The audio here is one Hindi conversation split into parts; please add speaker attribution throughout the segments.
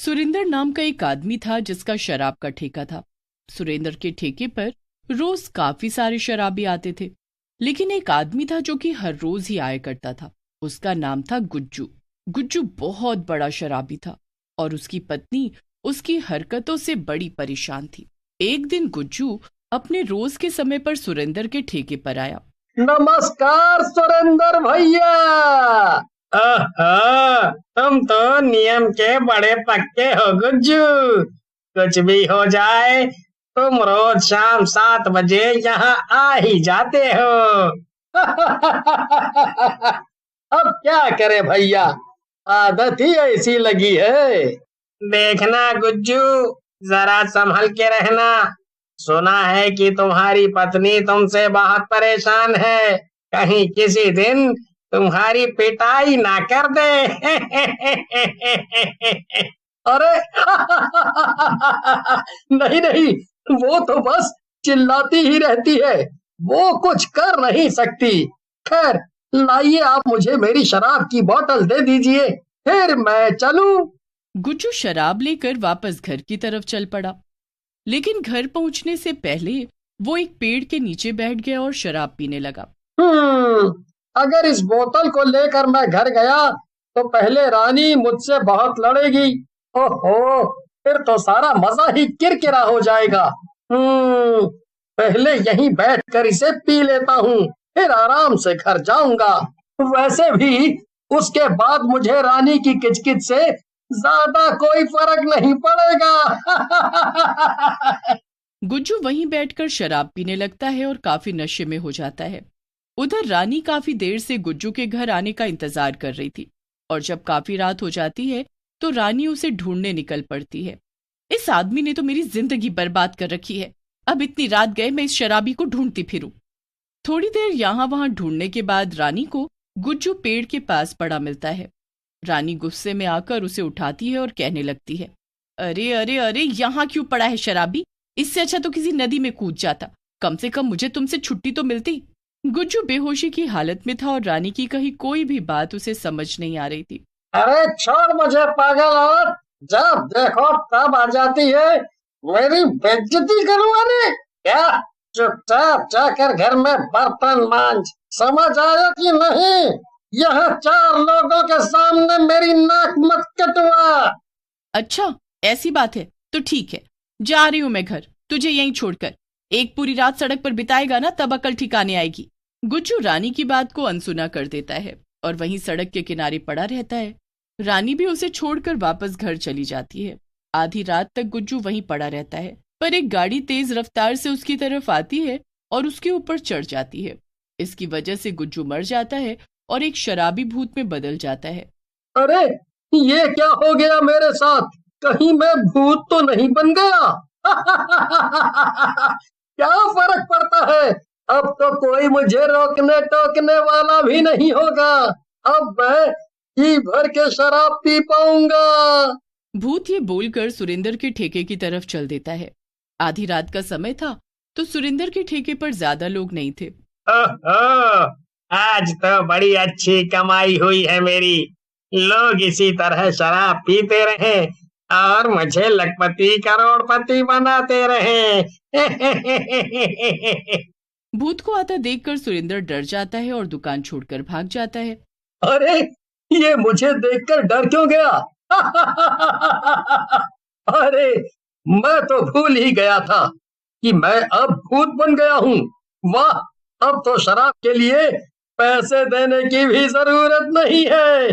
Speaker 1: सुरेंद्र नाम का एक आदमी था जिसका शराब का ठेका था। सुरेंद्र के ठेके पर रोज काफी सारे शराबी आते थे, लेकिन एक आदमी था जो कि हर रोज ही आया करता था। उसका नाम था गुज्जू। गुज्जू बहुत बड़ा शराबी था और उसकी पत्नी उसकी हरकतों से बड़ी परेशान थी। एक दिन गुज्जू अपने रोज के समय पर सुरेंद्र के ठेके पर आया।
Speaker 2: नमस्कार सुरेंद्र भैया। ओहो, तुम तो नियम के बड़े पक्के हो गुज्जू। कुछ भी हो जाए तुम रोज शाम 7 बजे यहाँ आ ही जाते हो। अब क्या करे भैया, आदत ही ऐसी लगी है। देखना गुज्जू, जरा संभल के रहना। सुना है कि तुम्हारी पत्नी तुमसे बहुत परेशान है, कहीं किसी दिन तुम्हारी पिटाई ना कर दे। अरे नहीं नहीं, वो तो बस चिल्लाती ही रहती है, वो कुछ कर नहीं सकती। खैर लाइए, आप मुझे मेरी शराब की बोतल दे दीजिए, फिर मैं चलूं।
Speaker 1: गुज्जू शराब लेकर वापस घर की तरफ चल पड़ा, लेकिन घर पहुंचने से पहले वो एक पेड़ के नीचे बैठ गया और शराब पीने लगा।
Speaker 2: अगर इस बोतल को लेकर मैं घर गया तो पहले रानी मुझसे बहुत लड़ेगी। ओहो, फिर तो सारा मजा ही किरकिरा हो जाएगा। पहले यहीं बैठकर इसे पी लेता हूँ, फिर आराम से घर जाऊंगा। वैसे भी उसके बाद मुझे रानी की किचकिच से ज्यादा कोई फर्क नहीं पड़ेगा।
Speaker 1: गुज्जू वहीं बैठकर शराब पीने लगता है और काफी नशे में हो जाता है। उधर रानी काफी देर से गुज्जू के घर आने का इंतजार कर रही थी और जब काफी रात हो जाती है तो रानी उसे ढूंढने निकल पड़ती है। इस आदमी ने तो मेरी जिंदगी बर्बाद कर रखी है, अब इतनी रात गए मैं इस शराबी को ढूंढती फिरूं। थोड़ी देर यहाँ वहां ढूंढने के बाद रानी को गुज्जू पेड़ के पास पड़ा मिलता है। रानी गुस्से में आकर उसे उठाती है और कहने लगती है, अरे अरे अरे, यहाँ क्यों पड़ा है शराबी? इससे अच्छा तो किसी नदी में कूद जाता, कम से कम मुझे तुमसे छुट्टी तो मिलती। गुज्जू बेहोशी की हालत में था और रानी की कही कोई भी बात उसे समझ नहीं आ रही थी।
Speaker 2: अरे छोड़ मुझे पागल, और जब देखो तब आ जाती है मेरी बेइज्जती करवाने। क्या, चुपचाप जाकर घर में बर्तन मांज, समझ आया कि नहीं? यहाँ 4 लोगों के सामने मेरी नाक मत कटवा।
Speaker 1: अच्छा ऐसी बात है तो ठीक है, जा रही हूं मैं घर, तुझे यहीं छोड़कर। एक पूरी रात सड़क पर बिताएगा ना, तब अकल ठिकाने आएगी। गुज्जू रानी की बात को अनसुना कर देता है और वहीं सड़क के किनारे पड़ा रहता है। रानी भी उसे छोड़कर वापस घर चली जाती है। आधी रात तक गुज्जू वहीं पड़ा रहता है, पर एक गाड़ी तेज रफ्तार से उसकी तरफ आती है और उसके ऊपर चढ़ जाती है। इसकी वजह से गुज्जू मर जाता है और एक शराबी भूत में बदल जाता है।
Speaker 2: अरे ये क्या हो गया मेरे साथ? कहीं मैं भूत तो नहीं बन गया? क्या फर्क पड़ता है, अब तो कोई मुझे रोकने टोकने वाला भी नहीं होगा। अब मैं जी भर के शराब पी पाऊंगा।
Speaker 1: भूत ये बोलकर सुरेंद्र के ठेके की तरफ चल देता है। आधी रात का समय था तो सुरेंद्र के ठेके पर ज्यादा लोग नहीं थे।
Speaker 2: ओहो, आज तो बड़ी अच्छी कमाई हुई है मेरी। लोग इसी तरह शराब पीते रहे और मुझे लखपति करोड़पति बनाते रहे।
Speaker 1: भूत को आता देखकर सुरेंद्र डर जाता है और दुकान छोड़कर भाग जाता है।
Speaker 2: अरे ये मुझे देखकर डर क्यों गया? अरे मैं तो भूल ही गया था कि मैं अब भूत बन गया हूँ। वाह, अब तो शराब के लिए पैसे देने की भी जरूरत नहीं है।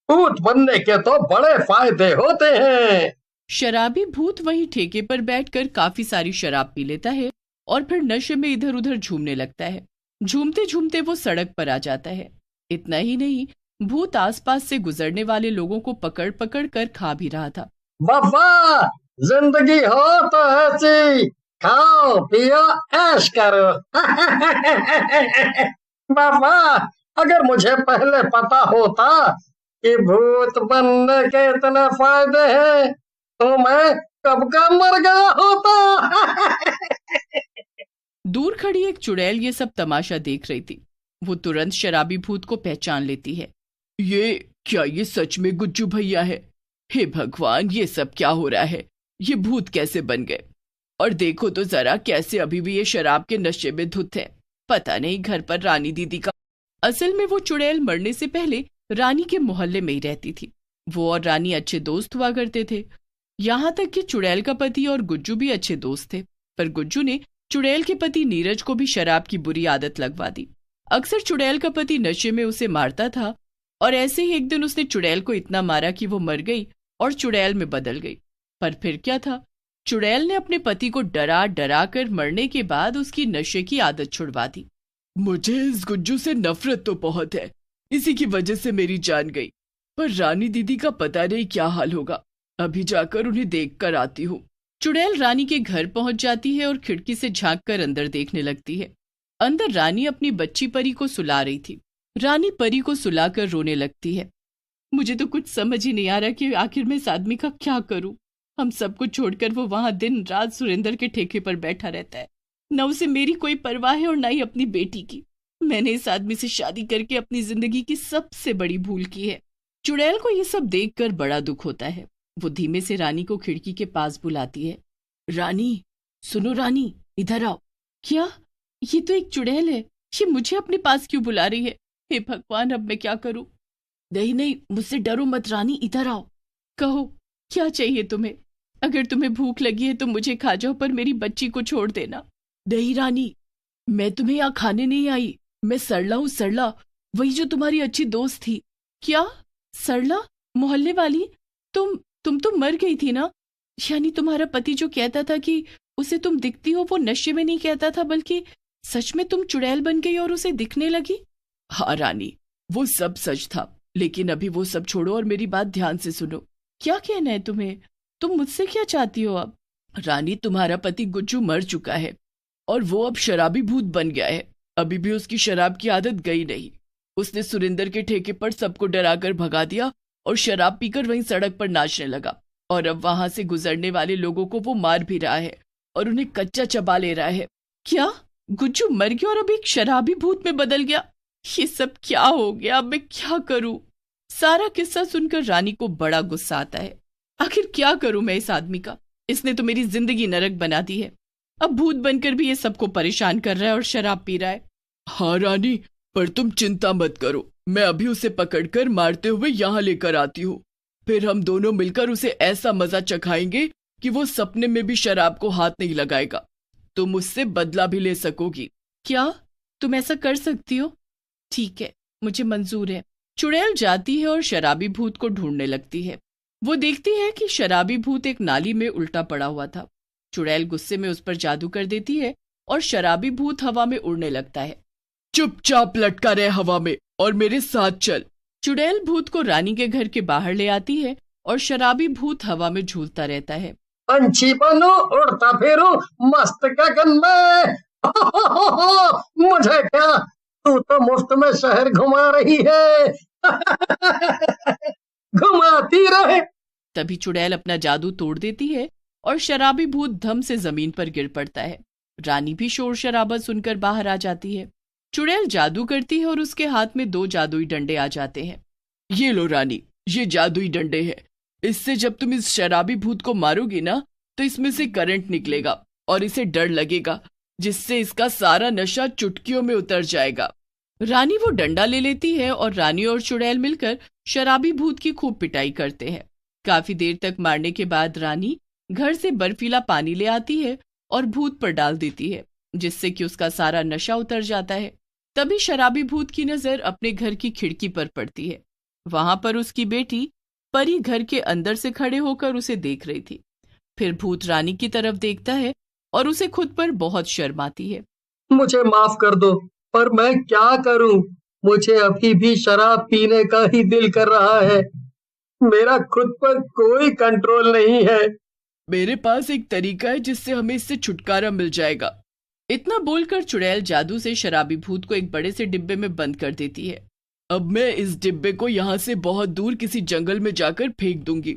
Speaker 2: भूत बनने के तो बड़े फायदे होते हैं।
Speaker 1: शराबी भूत वहीं ठेके पर बैठकर काफी सारी शराब पी लेता है और फिर नशे में इधर उधर झूमने लगता है। झूमते झूमते वो सड़क पर आ जाता है। इतना ही नहीं, भूत आसपास से गुजरने वाले लोगों को पकड़ पकड़ कर खा भी रहा था।
Speaker 2: वाह, जिंदगी हो तो ऐसी, खाओ पियो ऐश करो। वाह, अगर मुझे पहले पता होता कि भूत बनने के इतने फायदे हैं तो मैं कब का मर गया होता।
Speaker 1: दूर खड़ी एक चुड़ैल ये सब तमाशा देख रही थी। वो तुरंत शराबी भूत को पहचान लेती है। क्या ये सच में गुज्जू भैया है? हे भगवान, ये सब क्या हो रहा है? ये भूत कैसे बन गए? और देखो तो जरा कैसे अभी भी ये शराब के नशे में धुत है। पता नहीं घर पर रानी दीदी का। असल में वो चुड़ैल मरने से पहले रानी के मोहल्ले में ही रहती थी। वो और रानी अच्छे दोस्त हुआ करते थे। यहाँ तक कि चुड़ैल का पति और गुज्जू भी अच्छे दोस्त थे। पर गुज्जू ने चुड़ैल के पति नीरज को भी शराब की बुरी आदत लगवा दी। अक्सर चुड़ैल का पति नशे में उसे मारता था और ऐसे ही एक दिन उसने चुड़ैल को इतना मारा कि वो मर गई और चुड़ैल में बदल गई। पर फिर क्या था, चुड़ैल ने अपने पति को डरा डरा कर मरने के बाद उसकी नशे की आदत छुड़वा दी। मुझे इस गुज्जू से नफरत तो बहुत है, इसी की वजह से मेरी जान गई। पर रानी दीदी का पता नहीं क्या हाल होगा। अभी जाकर उन्हें देख कर आती हूँ। चुड़ैल रानी के घर पहुंच जाती है और खिड़की से झांक कर अंदर देखने लगती है। अंदर रानी अपनी बच्ची परी को सुला रही थी। रानी परी को सुलाकर रोने लगती है। मुझे तो कुछ समझ ही नहीं आ रहा कि आखिर मैं इस आदमी का क्या करूं। हम सबको छोड़कर वो वहां दिन रात सुरेंद्र के ठेके पर बैठा रहता है। न उसे मेरी कोई परवाह है और न ही अपनी बेटी की। मैंने इस आदमी से शादी करके अपनी जिंदगी की सबसे बड़ी भूल की है। चुड़ैल को ये सब देखकर बड़ा दुख होता है। वो धीमे से रानी को खिड़की के पास बुलाती है। रानी, सुनो रानी, इधर आओ। क्या? ये तो एक चुड़ैल है। ये मुझे अपने पास क्यों बुला रही है? हे भगवान, अब मैं क्या करूं? नहीं नहीं, मुझसे डरो मत रानी, इधर आओ। कहो, क्या चाहिए तुम्हें? अगर तुम्हें भूख लगी है तो मुझे खा जाओ, पर मेरी बच्ची को छोड़ देना। नहीं रानी, मैं तुम्हें यहाँ खाने नहीं आई। मैं सरला हूँ, सरला, वही जो तुम्हारी अच्छी दोस्त थी। क्या? सरला? मोहल्ले वाली? तुम तो मर गई थी ना? यानी तुम्हारा पति जो कहता था कि उसे तुम दिखती हो, वो नशे में नहीं कहता था, बल्कि सच में तुम चुड़ैल बन गई और उसे दिखने लगी? हाँ रानी, वो सब सच था। लेकिन अभी वो सब छोड़ो और मेरी बात ध्यान से सुनो। क्या कहना है तुम्हें? तुम मुझसे क्या चाहती हो अब? रानी, तुम्हारा पति गुज्जू मर चुका है और वो अब शराबी भूत बन गया है। अभी भी उसकी शराब की आदत गई नहीं। उसने सुरेंद्र के ठेके पर सबको डराकर भगा दिया और शराब पीकर वहीं सड़क पर नाचने लगा। और अब वहां से गुजरने वाले लोगों को वो मार भी रहा है और उन्हें कच्चा चबा ले रहा है। क्या? गुज्जू मर गया और अब एक शराबी भूत में बदल गया? ये सब क्या हो गया? अब मैं क्या करूं? सारा किस्सा सुनकर रानी को बड़ा गुस्सा आता है। आखिर क्या करूं मैं इस आदमी का? इसने तो मेरी जिंदगी नरक बना दी है। अब भूत बनकर भी ये सबको परेशान कर रहा है और शराब पी रहा है। हाँ रानी, पर तुम चिंता मत करो, मैं अभी उसे पकड़कर मारते हुए यहाँ लेकर आती हूँ। फिर हम दोनों मिलकर उसे ऐसा मजा चखाएंगे कि वो सपने में भी शराब को हाथ नहीं लगाएगा। तुम उससे बदला भी ले सकोगी। क्या तुम ऐसा कर सकती हो? ठीक है, मुझे मंजूर है। चुड़ैल जाती है और शराबी भूत को ढूंढने लगती है। वो देखती है कि शराबी भूत एक नाली में उल्टा पड़ा हुआ था। चुड़ैल गुस्से में उस पर जादू कर देती है और शराबी भूत हवा में उड़ने लगता है। चुपचाप लटका रहे हवा में और मेरे साथ चल। चुड़ैल भूत को रानी के घर के बाहर ले आती है और शराबी भूत हवा में झूलता रहता है।
Speaker 2: पंछी बनो, उड़ता फिरो मस्त गगन में। मुझे क्या, तू तो मुफ्त में शहर घुमा रही है। घुमाती रहे।
Speaker 1: तभी चुड़ैल अपना जादू तोड़ देती है और शराबी भूत धम से जमीन पर गिर पड़ता है। रानी भी शोर शराबा सुनकर बाहर आ जाती है। चुड़ैल जादू करती है और उसके हाथ में 2 जादुई डंडे आ जाते हैं। ये लो रानी, ये जादुई डंडे हैं। इससे जब तुम इस शराबी भूत को मारोगी ना, तो इसमें से करंट निकलेगा और इसे डर लगेगा, जिससे इसका सारा नशा चुटकियों में उतर जाएगा। रानी वो डंडा ले लेती है और रानी और चुड़ैल मिलकर शराबी भूत की खूब पिटाई करते हैं। काफी देर तक मारने के बाद रानी घर से बर्फीला पानी ले आती है और भूत पर डाल देती है, जिससे कि उसका सारा नशा उतर जाता है। तभी शराबी भूत की नजर अपने घर की खिड़की पर पड़ती है। वहां पर उसकी बेटी परी घर के अंदर से खड़े होकर उसे देख रही थी। फिर भूत रानी की तरफ देखता है और उसे खुद पर बहुत शर्म आती है।
Speaker 2: मुझे माफ कर दो, पर मैं क्या करूं? मुझे अभी भी शराब पीने का ही दिल कर रहा है। मेरा खुद पर कोई कंट्रोल नहीं है।
Speaker 1: मेरे पास एक तरीका है जिससे हमें इससे छुटकारा मिल जाएगा। इतना बोलकर चुड़ैल जादू से शराबी भूत को एक बड़े से डिब्बे में बंद कर देती है। अब मैं इस डिब्बे को यहाँ से बहुत दूर किसी जंगल में जाकर फेंक दूंगी।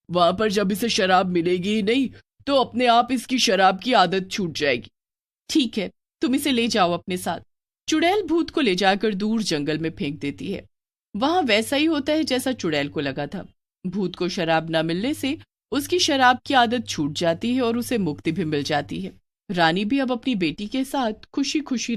Speaker 1: वहां पर जब इसे शराब मिलेगी ही नहीं, तो अपने आप इसकी शराब की आदत छूट जाएगी। ठीक है, तुम इसे ले जाओ अपने साथ। चुड़ैल भूत को ले जाकर दूर जंगल में फेंक देती है। वहां वैसा ही होता है जैसा चुड़ैल को लगा था। भूत को शराब न मिलने से उसकी शराब की आदत छूट जाती है और उसे मुक्ति भी मिल जाती है। रानी भी अब अपनी बेटी के साथ खुशी खुशी